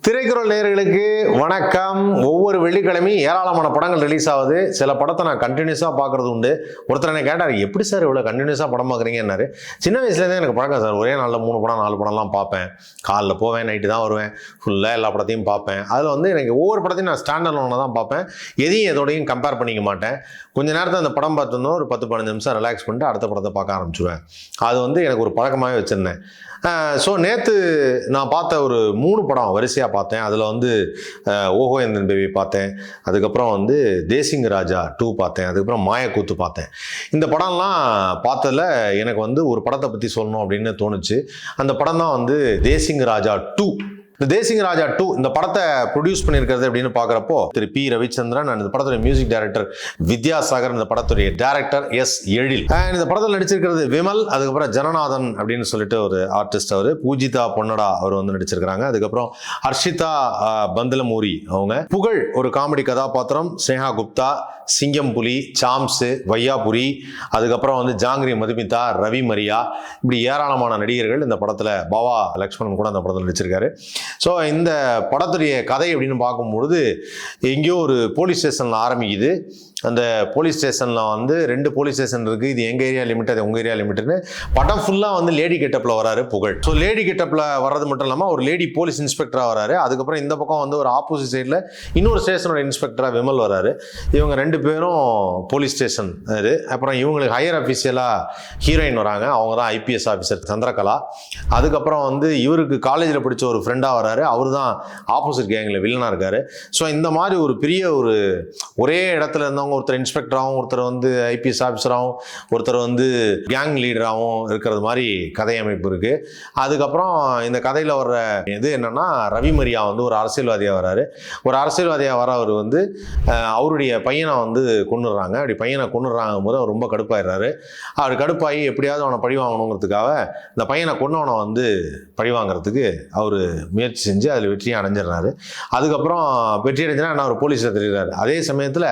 திரைக்குறள் நேயர்களுக்கு வணக்கம். ஒவ்வொரு வெள்ளிக்கிழமையும் ஏராளமான படங்கள் ரிலீஸ் ஆகுது. சில படத்தை நான் கண்டினியூஸாக பார்க்கறது உண்டு. ஒருத்தர் என்ன கேட்டார், எப்படி சார் இவ்வளோ கண்டினியூஸாக படம் பார்க்குறீங்கன்னாரு. சின்ன வயசுலேருந்தே எனக்கு பழக்கம் சார். ஒரே நாளில் 3 படம் 4 படம்லாம் பார்ப்பேன். காலைல போவேன், நைட்டு தான் வருவேன். ஃபுல்லாக எல்லா படத்தையும் பார்ப்பேன். அதில் வந்து எனக்கு ஒவ்வொரு படத்தையும் நான் ஸ்டாண்டர்ட் ஒன்று தான் பார்ப்பேன். எதையும் எதோடையும் கம்பேர் பண்ணிக்க மாட்டேன். கொஞ்சம் நேரத்தில் அந்த படம் பார்த்துருந்தோம், ஒரு 10-15 நிமிஷம் ரிலாக்ஸ் பண்ணிட்டு அடுத்த படத்தை பார்க்க ஆரம்பிச்சுவேன். அது வந்து எனக்கு ஒரு பழக்கமாகவே வச்சுருந்தேன். ஸோ நேற்று நான் பார்த்த ஒரு 3 படம் வரிசையாக பார்த்தேன். அதில் வந்து ஓஹோ எந்தன் பேபி பார்த்தேன். அதுக்கப்புறம் வந்து தேசிங் ராஜா 2 பார்த்தேன். அதுக்கப்புறம் மாயக்கூத்து பார்த்தேன். இந்த படம்லாம் பார்த்ததில் எனக்கு வந்து ஒரு படத்தை பற்றி சொல்லணும் அப்படின்னு தோணுச்சு. அந்த படம் தான் வந்து தேசிங் ராஜா 2. இந்த தேசிங் ராஜா 2 இந்த படத்தை ப்ரொடியூஸ் பண்ணியிருக்கிறது அப்படின்னு பார்க்குறப்போ திரு பி ரவிச்சந்திரன், இந்த படத்துடைய மியூசிக் டைரக்டர் வித்யாசாகர், இந்த படத்துடைய டைரக்டர் எஸ் எழில். இந்த படத்தில் நடிச்சிருக்கிறது விமல், அதுக்கப்புறம் ஜனநாதன் அப்படின்னு சொல்லிட்டு ஒரு ஆர்டிஸ்ட், அவர் பூஜிதா பொன்னடா அவர் வந்து நடிச்சிருக்கிறாங்க. அதுக்கப்புறம் ஹர்ஷிதா பந்தலமூரி அவங்க, புகழ் ஒரு காமெடி கதாபாத்திரம், ஸ்னேகா குப்தா, சிங்கம் புலி, சாம்ஸு, வையாபுரி, அதுக்கப்புறம் வந்து ஜாங்கிரி மதுமிதா, ரவி மரியா, இப்படி ஏராளமான நடிகர்கள் இந்த படத்தில், பாவா லக்ஷ்மணன் கூட அந்த படத்தில் நடிச்சிருக்காரு. ஸோ இந்த படத்துடைய கதை அப்படின்னு பார்க்கும்பொழுது எங்கேயோ ஒரு போலீஸ் ஸ்டேஷனில் ஆரம்பிக்குது. அந்த போலீஸ் ஸ்டேஷனில் வந்து 2 போலீஸ் ஸ்டேஷன் இருக்குது. இது எங்கள் ஏரியா லிமிட், அது உங்கள் ஏரியா லிமிட்னு. படம் ஃபுல்லாக வந்து லேடி கெட்டப்பில் வராரு புகழ். ஸோ லேடி கெட்டப்பில் வர்றது மட்டும் இல்லாமல் ஒரு லேடி போலீஸ் இன்ஸ்பெக்டராக வராரு. அதுக்கப்புறம் இந்த பக்கம் வந்து ஒரு ஆப்போசிட் சைடில் இன்னொரு ஸ்டேஷனோட இன்ஸ்பெக்டராக விமல் வராரு. இவங்க 2 பேரும் போலீஸ் ஸ்டேஷன் இது. அப்புறம் இவங்களுக்கு ஹையர் அஃபீஷியலாக ஹீரோயின் வராங்க. அவங்க தான் ஐபிஎஸ் ஆஃபீஸர் சந்திரகலா. அதுக்கப்புறம் வந்து இவருக்கு காலேஜில் படித்த ஒரு ஃப்ரெண்டாக வராரு. அவர் தான் ஆப்போசிட் கேங்கில் வில்லனாக இருக்கார். ஸோ இந்த மாதிரி ஒரு பெரிய ஒரு ஒரே இடத்துல இருந்தவங்க, ஒருத்தர் இன்ஸ்பெக்டராகவும், ஒருத்தர் வந்து ஐபிஎஸ் ஆஃபீஸராகவும், ஒருத்தர் வந்து கேங் லீடராகவும் இருக்கிறது மாதிரி கதை அமைப்பு இருக்கு. அதுக்கப்புறம் இந்த கதையில் வர்ற இது என்னன்னா, ரவி மரியா வந்து ஒரு அரசியல்வாதியாக வராரு. ஒரு அரசியல்வாதியாக வர அவர் வந்து அவருடைய பையனை வந்து கொண்டுடுறாங்க. அப்படி பையனை கொண்டுடுறாங்க போது அவர் ரொம்ப கடுப்பாயிடுறாரு. அவர் கடுப்பாகி எப்படியாவது அவனை பழி வாங்கணுங்கிறதுக்காக இந்த பையனை கொண்டவனை வந்து பழி வாங்குறதுக்கு அவர் முயற்சி செஞ்சு அதில் வெற்றியை அடைஞ்சிடுறாரு. அதுக்கப்புறம் வெற்றி அடைஞ்சுனா என்ன, ஒரு போலீஸில் தெரிகிறாரு. அதே சமயத்தில்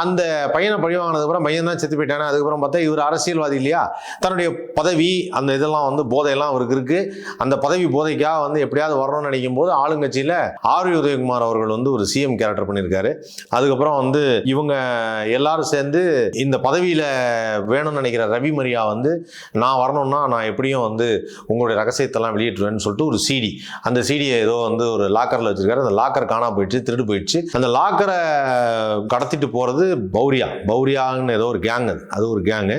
அந்த பையனை பழி வாங்கினதுக்கப்புறம் பையன் தான் செத்து போயிட்டானே. அதுக்கப்புறம் பார்த்தா இவர் அரசியல்வாதி இல்லையா, தன்னுடைய பதவி அந்த இதெல்லாம் வந்து போதையெல்லாம் அவருக்கு இருக்கு. அந்த பதவி போதைக்காக வந்து எப்படியாவது வரணும்னு நினைக்கும் போது ஆளுங்கட்சியில் ஆர் உதயகுமார் அவர்கள் வந்து ஒரு சிஎம் கேரக்டர் பண்ணியிருக்காரு. அதுக்கப்புறம் வந்து இவங்க எல்லாரும் சேர்ந்து இந்த பதவியில் வேணும்னு நினைக்கிற ரவி மரியா வந்து, நான் வரணும்னா நான் எப்படியும் வந்து உங்களுடைய ரகசியத்தெல்லாம் வெளியிட்டுருவேன்னு சொல்லிட்டு ஒரு சிடி, அந்த சிடியை ஏதோ வந்து ஒரு லாக்கரில் வச்சிருக்காரு. அந்த லாக்கர் காணா போயிடுச்சு, திருடு போயிடுச்சு. அந்த லாக்கரை கடத்திட்டு போகிறது பௌரியான்னு ஏதோ ஒரு கேங், அது ஒரு கேங்கு.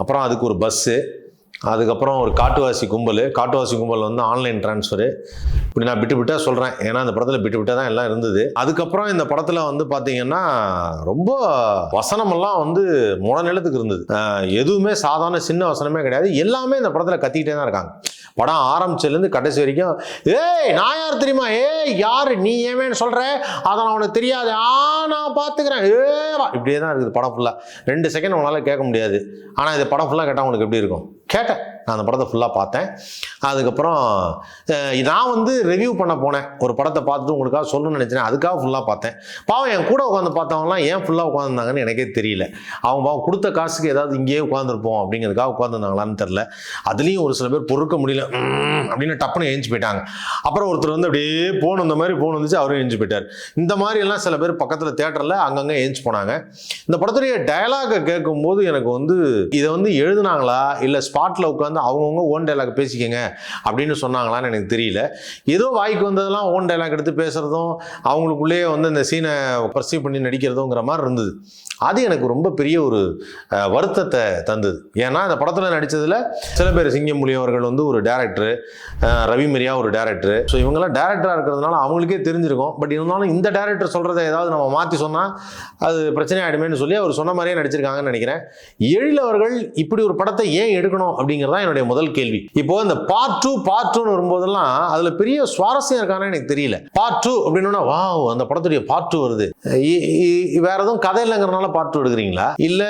அப்புறம் அதுக்கு ஒரு பஸ்ஸு, அதுக்கப்புறம் ஒரு காட்டுவாசி கும்பல் வந்து ஆன்லைன் டிரான்ஸ்ஃபரு. இப்படி நான் விட்டு சொல்கிறேன், ஏன்னா அந்த படத்தில் விட்டு தான் எல்லாம் இருந்தது. அதுக்கப்புறம் இந்த படத்தில் வந்து பார்த்தீங்கன்னா ரொம்ப வசனமெல்லாம் வந்து நிலத்துக்கு இருந்தது. எதுவுமே சாதாரண சின்ன வசனமே கிடையாது. எல்லாமே இந்த படத்தில் கத்திக்கிட்டே தான் இருக்காங்க. படம் ஆரம்பிச்சதுலேருந்து கடைசி வரைக்கும், ஏய் நான் யார் தெரியுமா, ஏய் யார் நீ ஏமேன்னு சொல்கிற, அதெல்லாம் உனக்கு தெரியாது, நான் பார்த்துக்கிறேன், ஏவா, இப்படியே தான் இருக்குது படம் ஃபுல்லாக. 2 செகண்ட் உங்களால் கேட்க முடியாது. ஆனால் இது படம் ஃபுல்லாக கேட்டால் உனக்கு எப்படி இருக்கும்? கேட்டேன். நான் அந்த படத்தை ஃபுல்லாக பார்த்தேன். அதுக்கப்புறம் நான் வந்து ரிவ்யூ பண்ண போனேன். ஒரு படத்தை பார்த்துட்டு உங்களுக்காக சொல்லணும்னு நினச்சேன், அதுக்காக ஃபுல்லாக பார்த்தேன். பாவம் என் கூட உட்காந்து பார்த்தவங்களாம் ஏன் ஃபுல்லாக உட்காந்துருந்தாங்கன்னு எனக்கே தெரியல. அவங்க பாவம் கொடுத்த காசுக்கு ஏதாவது இங்கேயே உட்காந்துருப்போம் அப்படிங்கிறதுக்காக உட்காந்துருந்தாங்களான்னு தெரில. அதுலேயும் ஒரு சில பேர் பொறுக்க முடியல அப்படின்னு டப்புன்னு எழுந்து போயிட்டாங்க. அப்புறம் ஒருத்தர் வந்து அப்படியே போகணும், இந்த மாதிரி போகணும் வந்துச்சு, அவரும் எழுந்து போயிட்டார். இந்த மாதிரி எல்லாம் சில பேர் பக்கத்தில் தேட்டரில் அங்கங்கே எழுந்து போனாங்க. இந்த படத்துடைய டயலாகை கேட்கும்போது எனக்கு வந்து இதை வந்து எழுதுனாங்களா இல்லை ஸ்பாட்டில் உட்காந்து அவங்கவுங்க ஓன் டைலாக் பேசிக்கங்க அப்படின்னு சொன்னாங்களான்னு எனக்கு தெரியல. ஏதோ வாய்க்கு வந்ததெல்லாம் ஓன் டைலாக் எடுத்து பேசுறதும் அவங்களுக்குள்ளேயே வந்து இந்த சீனை பர்சீவ் பண்ணி நடிக்கிறதுங்கிற மாதிரி இருந்தது. அது எனக்கு ரொம்ப பெரிய ஒரு வருத்தத்தை தந்தது. ஏன்னா இந்த படத்தில் நடித்ததில் சில பேர், சிங்கம் புலி அவர்கள் வந்து ஒரு டேரக்டரு, ரவி மரியா ஒரு டேரக்டரு. ஸோ இவங்கெல்லாம் டேரக்டராக இருக்கிறதுனால அவங்களுக்கே தெரிஞ்சிருக்கும். பட் இருந்தாலும் இந்த டேரக்டர் சொல்கிறத ஏதாவது நம்ம மாற்றி சொன்னால் அது பிரச்சனை ஆகிடுமேன்னு சொல்லி அவர் சொன்ன மாதிரியே நடிச்சிருக்காங்கன்னு நினைக்கிறேன். எழில் அவர்கள் இப்படி ஒரு படத்தை ஏன் எடுக்கணும் அப்படிங்கிறதா என்னுடைய முதல் கேள்வி. இப்போ இந்த பார்ட் 2 வரும்போதெல்லாம் அதில் பெரிய சுவாரஸ்யம் இருக்கானே எனக்கு தெரியல. பார்ட் 2 அப்படின்னா வா அந்த படத்துடைய பார்ட் 2 வருது, வேற எதுவும் கதை இல்லைங்கிறனால பார்ட் 2 எடுக்கிறீங்களா, இல்லை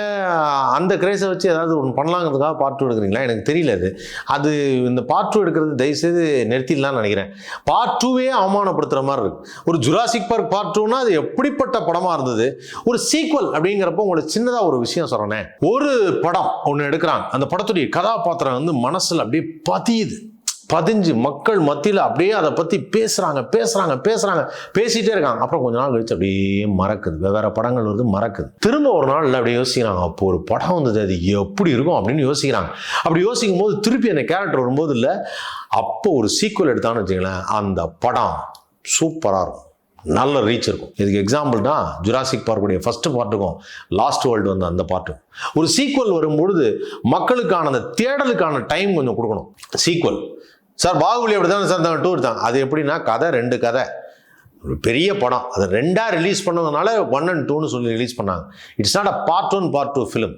அந்த கிரேஸை வச்சு ஏதாவது ஒன்று பண்ணலாங்கிறதுக்காக பார்ட் 2 எடுக்கிறீங்களா, எனக்கு தெரியல. அது இந்த பார்ட் 2 எடுக்கிறது தயவுசெய்து நிறுத்திடலாம்னு நினைக்கிறேன். பார்ட் 2வே அவமானப்படுத்துகிற மாதிரி இருக்கு. ஒரு ஜுராசிக் பார்க் பார்ட் 2னா அது எப்படிப்பட்ட படமாக இருந்தது. ஒரு சீக்வல் அப்படிங்கிறப்போ உங்களுக்கு சின்னதாக ஒரு விஷயம் சொல்கிறேன். ஒரு படம் ஒன்று எடுக்கிறாங்க, அந்த படத்துடைய கதாபாத்திரம் வந்து மனசில் அப்படியே பதியுது. பதிஞ்சு மக்கள் மத்தியில் அப்படியே அதை பற்றி பேசுகிறாங்க பேசிகிட்டே இருக்காங்க. அப்புறம் கொஞ்ச நாள் கழிச்சு அப்படியே மறக்குது, வெவ்வேறு படங்கள் வருது மறக்குது. திரும்ப ஒரு நாள் இல்லை அப்படியே யோசிக்கிறாங்க, அப்போ ஒரு படம் வந்தது அது எப்படி இருக்கும் அப்படின்னு யோசிக்கிறாங்க. அப்படி யோசிக்கும் போது திருப்பி அந்த கேரக்டர் வரும்போது இல்லை, அப்போ ஒரு சீக்குவல் எடுத்தான்னு வச்சுங்களேன், அந்த படம் சூப்பராக இருக்கும், நல்ல ரீச் இருக்கும். இதுக்கு எக்ஸாம்பிள் தான் ஜுராசிக் பார்க்குடைய ஃபர்ஸ்ட் பார்ட்டுக்கும் லாஸ்ட் வேர்ல்டு வந்து அந்த பார்ட்டும். ஒரு சீக்குவல் வரும்பொழுது மக்களுக்கான அந்த தேடலுக்கான டைம் கொஞ்சம் கொடுக்கணும். சீக்குவல் சார் பாகுபலி அப்படி தான் சார், 2 தான். அது எப்படின்னா கதை 2 கதை, ஒரு பெரிய படம், அதை 2ஆக ரிலீஸ் பண்ணதுனால 1 and 2ன்னு சொல்லி ரிலீஸ் பண்ணாங்க. It's not a part 1 part 2 film,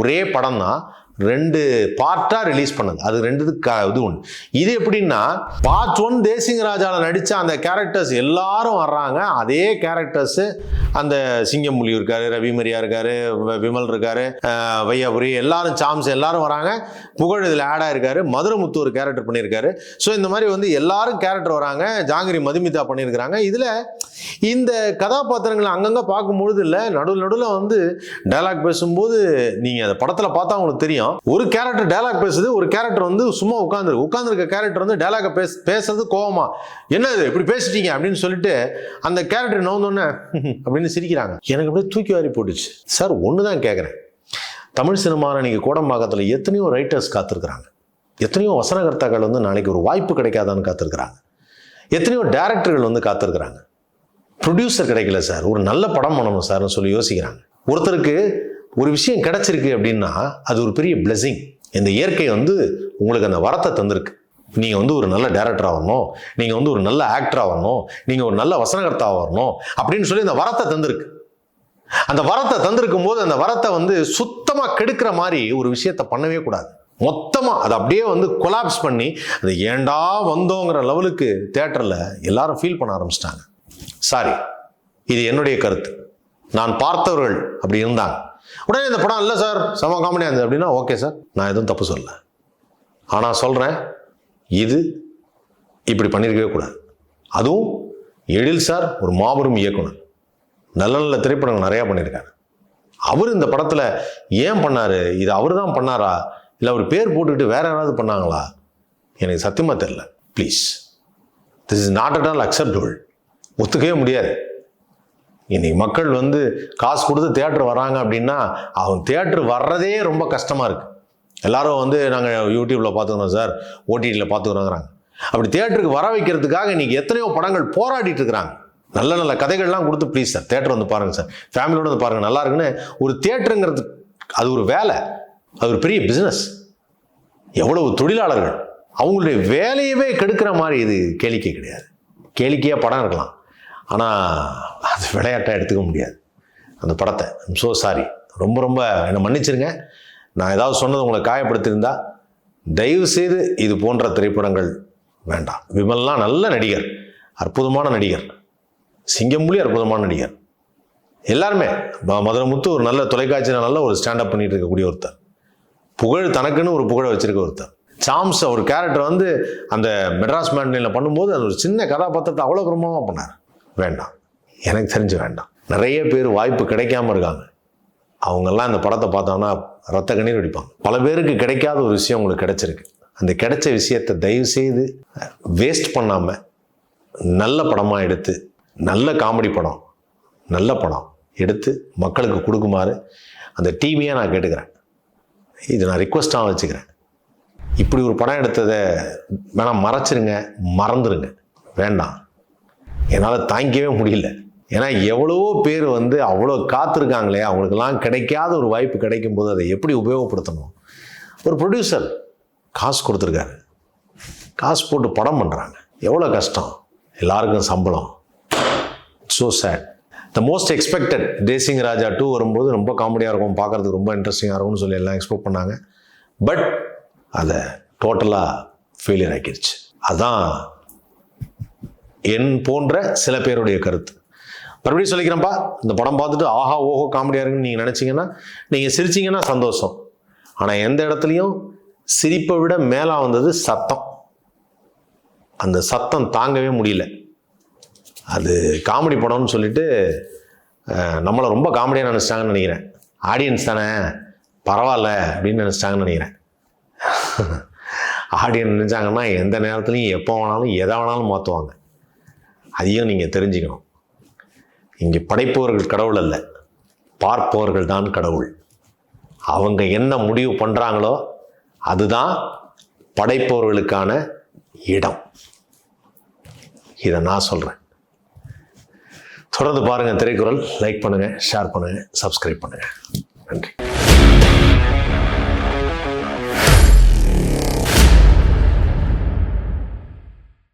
ஒரே படம் தான் 2 பார்ட்டாக ரிலீஸ் பண்ணது. அது 2 இது ஒன்று. இது எப்படின்னா பார்ட் 1 தேசிங் ராஜாவில் நடித்த அந்த கேரக்டர்ஸ் எல்லாரும் வர்றாங்க, அதே கேரக்டர்ஸ் அந்த சிங்கம்புலி இருக்காரு, ரவி மரியா இருக்காரு, விமல் இருக்காரு, வையாபுரி எல்லாரும், சாம்ஸ் எல்லாரும் வராங்க. புகழ் இதில் ஆட் ஆயிருக்காரு, மதுரமுத்து ஒரு கேரக்டர் பண்ணியிருக்காரு. ஸோ இந்த மாதிரி வந்து எல்லாரும் கேரக்டர் வராங்க. ஜாங்கிரி மதுமிதா பண்ணியிருக்கிறாங்க. இதில் இந்த கதாபாத்திரங்களை அங்கங்கே பார்க்கும்பொழுது இல்லை, நடுவில் வந்து டைலாக் பேசும்போது நீங்கள் அந்த படத்தில் பார்த்தா உங்களுக்கு தெரியும், ஒரு கேரக்டர் டைலாக் பேசுது, ஒரு கேரக்டர் வந்து சும்மா உட்கார்ந்துருக்க கேரக்டர் வந்து டைலாக பேசுறது கோவமா, என்னது இப்படி பேசிட்டீங்க அப்படின்னு சொல்லிட்டு அந்த கேரக்டர் நோந்தோன்னே அப்படின்னு சிரிக்கிறாங்க. எனக்கு அப்படியே தூக்கி வாரி போட்டுச்சு. சார் ஒன்று தான் கேட்குறேன், தமிழ் சினிமாவில் நீங்கள் கோடம்பாக்கத்தில் எத்தனையோ ரைட்டர்ஸ் காத்திருக்கிறாங்க, எத்தனையோ வசனகர்த்தாக்கள் வந்து நாளைக்கு ஒரு வாய்ப்பு கிடைக்காதான்னு காத்திருக்கிறாங்க, எத்தனையோ டைரக்டர்கள் வந்து காத்திருக்கிறாங்க, ப்ரொடியூசர் கிடைக்கல சார், ஒரு நல்ல படம் பண்ணணும் சார்னு சொல்லி யோசிக்கிறாங்க. ஒருத்தருக்கு ஒரு விஷயம் கிடைச்சிருக்கு அப்படின்னா அது ஒரு பெரிய பிளெஸிங். இந்த இயற்கை வந்து உங்களுக்கு அந்த வரத்தை தந்திருக்கு. நீங்கள் வந்து ஒரு நல்ல டைரக்டராக வரணும், நீங்கள் வந்து ஒரு நல்ல ஆக்டராக வரணும், நீங்கள் ஒரு நல்ல வசனகர்த்தாவாக வரணும் அப்படின்னு சொல்லி அந்த வரத்தை தந்திருக்கு. அந்த வரத்தை தந்திருக்கும் போது அந்த வரத்தை வந்து சுத்தமாக கெடுக்கிற மாதிரி ஒரு விஷயத்தை பண்ணவே கூடாது. மொத்தமாக அதை அப்படியே வந்து கொலாப்ஸ் பண்ணி அது ஏண்டா வந்தோங்கிற லெவலுக்கு தியேட்டரில் எல்லாரும் ஃபீல் பண்ண ஆரம்பிச்சிட்டாங்க. சாரி, இது என்னுடைய கருத்து. நான் பார்த்தவர்கள் அப்படி இருந்தாங்க. உடனே இந்த படம் இல்லை சார் செம காமெடியாக இருந்தது அப்படின்னா ஓகே சார், நான் எதுவும் தப்பு சொல்லலை. ஆனால் சொல்கிறேன், இது இப்படி பண்ணியிருக்கவே கூடாது. அதுவும் எழில் சார் ஒரு மாபெரும் இயக்குனர், நல்ல நல்ல திரைப்படங்கள் நிறையா பண்ணியிருக்காரு. அவர் இந்த படத்தில் ஏன் பண்ணார், இது அவர் தான் பண்ணாரா இல்லை அவர் பேர் போட்டுக்கிட்டு வேற யாராவது பண்ணாங்களா, எனக்கு சத்தியமாக தெரியல. Please, this is not at all acceptable. ஒத்துக்கவே முடியாது. இன்னைக்கு மக்கள் வந்து காசு கொடுத்து தியேட்டர் வராங்க அப்படின்னா அவங்க தியேட்டர் வர்றதே ரொம்ப கஷ்டமாக இருக்குது. எல்லாரும் வந்து நாங்கள் யூடியூப்பில் பார்த்துக்கிறோம் சார், ஓடிடியில் பார்த்துக்கிறோங்கிறாங்க. அப்படி தியேட்டருக்கு வர வைக்கிறதுக்காக இன்றைக்கி எத்தனையோ படங்கள் போராடிட்டு இருக்கிறாங்க. நல்ல நல்ல கதைகள்லாம் கொடுத்து ப்ளீஸ் சார் தியேட்டர் வந்து பாருங்கள் சார், ஃபேமிலியோடு வந்து பாருங்கள் நல்லா இருக்குன்னு. ஒரு தியேட்டருங்கிறது அது ஒரு வேலை, அது ஒரு பெரிய பிஸ்னஸ். எவ்வளவு தொழிலாளர்கள் அவங்களுடைய வேலையவே கெடுக்கிற மாதிரி இது கேளிக்கை கிடையாது. கேளிக்கையாக படம் இருக்கலாம், ஆனால் அது விளையாட்டாக எடுத்துக்க முடியாது அந்த படத்தை. ஐம் ஸோ சாரி, ரொம்ப ரொம்ப என்னை மன்னிச்சிருங்க. நான் ஏதாவது சொன்னது உங்களை காயப்படுத்தியிருந்தா தயவு செய்து இது போன்ற திரைப்படங்கள் வேண்டாம். விமல்லாம் நல்ல நடிகர், அற்புதமான நடிகர், சிங்கம்புலி அற்புதமான நடிகர், எல்லாருமே. மதுரமுத்து ஒரு நல்ல தொலைக்காட்சியில் நல்ல ஒரு ஸ்டாண்டப் பண்ணிட்டு இருக்கக்கூடிய ஒருத்தர், புகழ் தனக்குன்னு ஒரு புகழை வச்சிருக்க ஒருத்தர், சாம்ஸ் ஒரு கேரக்டர் வந்து அந்த மெட்ராஸ் மேண்ட்லைனில் பண்ணும்போது அந்த ஒரு சின்ன கதாபாத்திரத்தை அவ்வளோ பிரமாதமாக பண்ணார். வேண்டாம், எனக்கு தெரிஞ்சு வேண்டாம். நிறைய பேர் வாய்ப்பு கிடைக்காம இருக்காங்க, அவங்கெல்லாம் இந்த படத்தை பார்த்தோன்னா ரத்த கண்ணீர் வெடிப்பாங்க. பல பேருக்கு கிடைக்காத ஒரு விஷயம் உங்களுக்கு கிடைச்சிருக்கு. அந்த கிடைச்ச விஷயத்தை தயவு செய்து வேஸ்ட் பண்ணாமல் நல்ல படமாக எடுத்து, நல்ல காமெடி படம், நல்ல படம் எடுத்து மக்களுக்கு கொடுக்குமாறு அந்த டீமையாக நான் கேட்டுக்கிறேன். இது நான் ரிக்வெஸ்ட்டாக வச்சுக்கிறேன். இப்படி ஒரு படம் எடுத்ததை வேணாம் மறைச்சிருங்க, மறந்துடுங்க, வேண்டாம். என்னால் தாங்கிக்கவே முடியல. ஏன்னா எவ்வளவோ பேர் வந்து அவ்வளோ காத்திருக்காங்களே, அவங்களுக்கெல்லாம் கிடைக்காத ஒரு வாய்ப்பு கிடைக்கும் போது அதை எப்படி உபயோகப்படுத்தணும். ஒரு ப்ரொடியூசர் காசு கொடுத்துருக்காரு, காசு போட்டு படம் பண்ணுறாங்க, எவ்வளோ கஷ்டம், எல்லாருக்கும் சம்பளம். So sad. The most expected Desingu Raja 2 வரும்போது ரொம்ப காமெடியாக இருக்கும், பார்க்குறதுக்கு ரொம்ப இன்ட்ரெஸ்டிங்காக இருக்கும்னு சொல்லி எல்லாம் எக்ஸ்பெக்ட் பண்ணாங்க. பட் அதை டோட்டலாக ஃபெயிலியர் ஆக்கிடுச்சு. அதுதான் என் போன்ற சில பேருடைய கருத்து. மறுபடியும் சொல்லிக்கிறேன்ப்பா, இந்த படம் பார்த்துட்டு ஆஹா ஓஹோ காமெடியாக இருக்குன்னு நீங்கள் நினச்சிங்கன்னா, நீங்கள் சிரிச்சிங்கன்னா சந்தோஷம். ஆனால் எந்த இடத்துலையும் சிரிப்பை விட மேலே வந்தது சத்தம். அந்த சத்தம் தாங்கவே முடியல. அது காமெடி படம்னு சொல்லிட்டு நம்மளை ரொம்ப காமெடியாக நினச்சிட்டாங்கன்னு நினைக்கிறேன். ஆடியன்ஸ் தானே பரவாயில்ல அப்படின்னு நினச்சிட்டாங்கன்னு நினைக்கிறேன். ஆடியன்ஸ் நினைச்சாங்கன்னா எந்த நேரத்துலையும் எப்போ வேணாலும் எதை வேணாலும் மாற்றுவாங்க. அதையும் நீங்கள் தெரிஞ்சுக்கணும். இங்கே படைப்பவர்கள் கடவுள் அல்ல, பார்ப்பவர்கள் தான் கடவுள். அவங்க என்ன முடிவு பண்ணுறாங்களோ அதுதான் படைப்பவர்களுக்கான இடம். இதை நான் சொல்கிறேன். தொடர்ந்து பாருங்கள் திரைக்குறள். லைக் பண்ணுங்கள், ஷேர் பண்ணுங்கள், சப்ஸ்கிரைப் பண்ணுங்கள்.